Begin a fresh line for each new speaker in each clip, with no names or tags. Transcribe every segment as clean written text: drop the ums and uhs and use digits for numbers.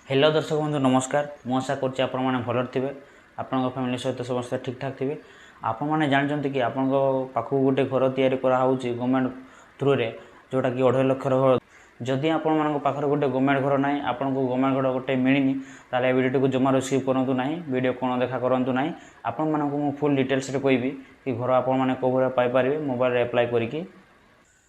Hello दर्शक बंधु नमस्कार। मु आशा करछि आपण माने भलर थिबे, आपनक फैमिली सहित समस्त ठीक ठाक थिबे। आपण माने जानचंती कि आपनक पाखु गोटे घर तयारी करा होउची गवर्नमेंट थ्रू रे, जोटा कि 2.5 लाख घर। जदि आपण मानक पाखर गोटे गवर्नमेंट घर नाही, आपन को गवर्नमेंट घर गोटे मिलिनी, ताले वीडियो को जमा रिसीव करंतु नाही, वीडियो कोन देखा करंतु नाही। आपण मानक मु फुल डिटेल्स रे कहबी कि घर आपण माने को भरा पाई परिबे मोबाइल रे अप्लाई करिकि।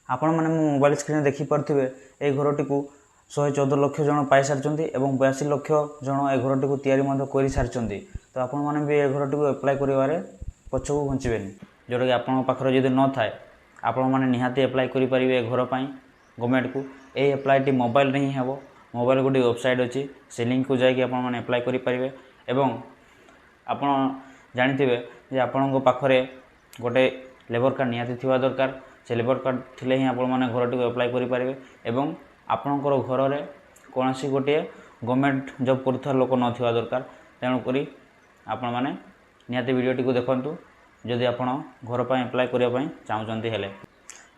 आपण माने मो मोबाइल स्क्रीन देखि परथिबे ए घरटी को 114 लक्ष जन पाई सारचंती एवं 82 लक्ष जन ए घरटी को तयारी मध्य करि सारचंती। तो आपण माने भी ए घरटी को अप्लाई करिवारे पछको घंचबेनी, जोटा कि आपण पाखर जदि न थाए आपण माने निहाती अप्लाई करि परिबे ए घर पई गवर्नमेंट को। ए अप्लाई टी मोबाइल रे ही हेबो। मोबाइल गोटे वेबसाइट अछि, से लिंक को जाय कि आपण माने अप्लाई करि परिबे। एवं आपण जानिथिबे जे आपण को पाखरे गोटे लेबर कार्ड निहाती थिवा दरकार। से लेबर कार्ड थिले ही आपण माने घरटी को अप्लाई करि परिबे। एवं आपणकर घर में कौन सी गोटे गवर्नमेंट जॉब कर लोक ना दरकार। तेणुक आपण मैंने निहाती वीडियोटी को देखु जदि आप घर पर अप्लाई करने चाहते हैं।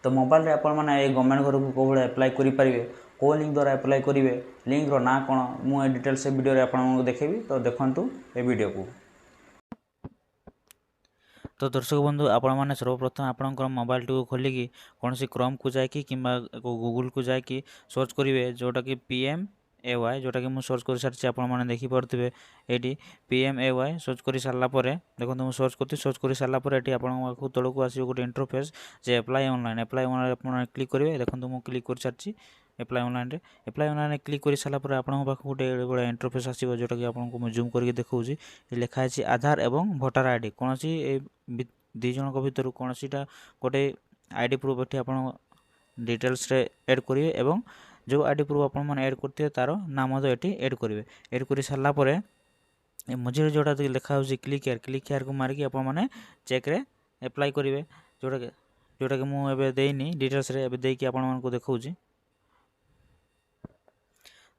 तो मोबाइल रे आपण मैंने गवर्नमेंट घर को कौ भाई अप्लाई करेंगे, कौ लिंक द्वारा अप्लाई करेंगे, लिंक ना कौन मुझे डिटेल्स वीडियो आपको देखेबी। तो देखु ए वीडियो को। तो दर्शक बंधु आपण मैंने सर्वप्रथम आपंकर मोबाइल टी खोलिकी कौन सी क्रोम को जाकि कि गूगल को जाकि सर्च करेंगे, जोटा कि PMAY, जोटा कि मुझे सर्च कर सारी आपने देखिपे ये PMAY सर्च कर सारापर देखो मुझे सर्च कर सारापर ये आपको तौक आसो गोटे इंटरफेस जे अप्लाई ऑनलाइन क्लिक करेंगे। देखो मुझे क्लिक कर सारी अप्लाई ऑनलाइन क्लिक कर सारापर आपको पाख गोटे बड़ा इंटरफेस आसो, जोटा कि आपको मुझे जूम करके देखा लिखाई है आधार एवं भोटर आईडी। कौन सी दी जन भितर कौन सीटा गोटे आईडी प्रूफ ये आप डिटेल्स रे ऐड करेंगे एवं जो आईडी प्रूफ आप ऐड करते तार नाम ये ऐड करेंगे। ऐड कर सारापर मझे जोटा लिखा क्लिक हेयर को मारिकी आपने चेक्रे अप्लाई करेंगे, जोटा कि मुझे देनी डिटेल्स रे देकी आपको देखा।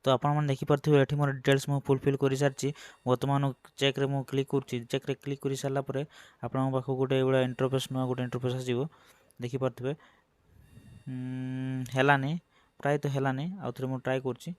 तो आपने देखिपे ये मोर डिटेल्स मुझे फुलफिल कर सारी। बर्तमान चेक्रे मुझे क्लिक कर चेक्रे क्लिक कर सारापर आपको पाख गोटे बड़ा इंटरफेस नुआ गोटे इंटरफेस आसो देखिपे हेलानी प्राय तो हेलानी आउ थे मुझे ट्राए कर।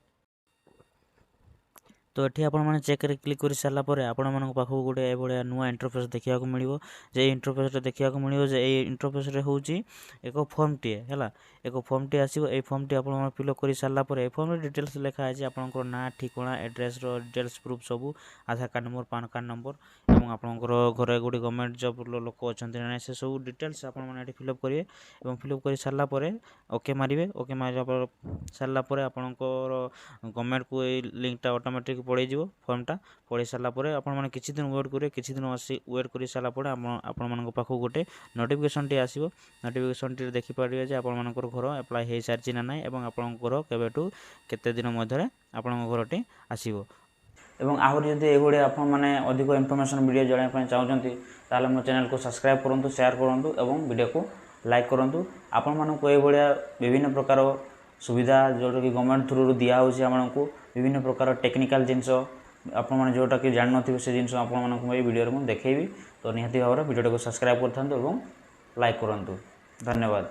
तो ये आपने चेक्रे क्लिक कर सारापर आपण मान पाख गोटे भाया नुआ इंटरफेस देखा मिलो। जे इंटरफेस देखा मिलो जे इंटरफेस हूँ एक फॉर्म टी है, एक फॉर्म टी आसो। ये फॉर्म टी आप फिलअप कर सारापर ए फॉर्म डिटेल्स लिखा है आपंकर ना ठिकाना एड्रेस डिटेल्स प्रूफ सब Aadhaar card number PAN card number और आपंकर घर गोटे गवर्नमेंट जॉब लोक अच्छा ना से सब डिटेल्स आपने फिलअप करेंगे। और फिलअप कर सारापर ओके मारे। ओके मार सारापर आपंकर गवर्नमेंट को ये लिंकटा ऑटोमेटिक पड़े फॉर्मटा पढ़ी सारापर आपने किसी दिन वेट करेंगे। किसी दिन वेट कर सारापर आपण पाख गोटे नोटिफिकेशन टी आसो। नोटिफिकेशन टी देखिपारे जे आपंकर घर अप्लाई हो सारी ना ना और आपंकर केवेठू केते दिन मध्य आपण घरटी आसो। एवं आहरी जदि ये आपने अधिक इनफॉरमेशन वीडियो जानापी चाहते ताले मो चैनल को सब्सक्राइब करूँ, शेयर करूँ और वीडियो को लाइक करूँ। आपण मानक ये विभिन्न प्रकार सुविधा जोटा कि गवर्नमेंट थ्रू दिखाई आपको विभिन्न प्रकार टेक्निकल जिनस आपने जोटा कि जान थे से जिन आपको वीडियो में देखेबी। तो निहाती भाव वीडियो को सब्सक्राइब करूँ और लाइक करूँ। धन्यवाद।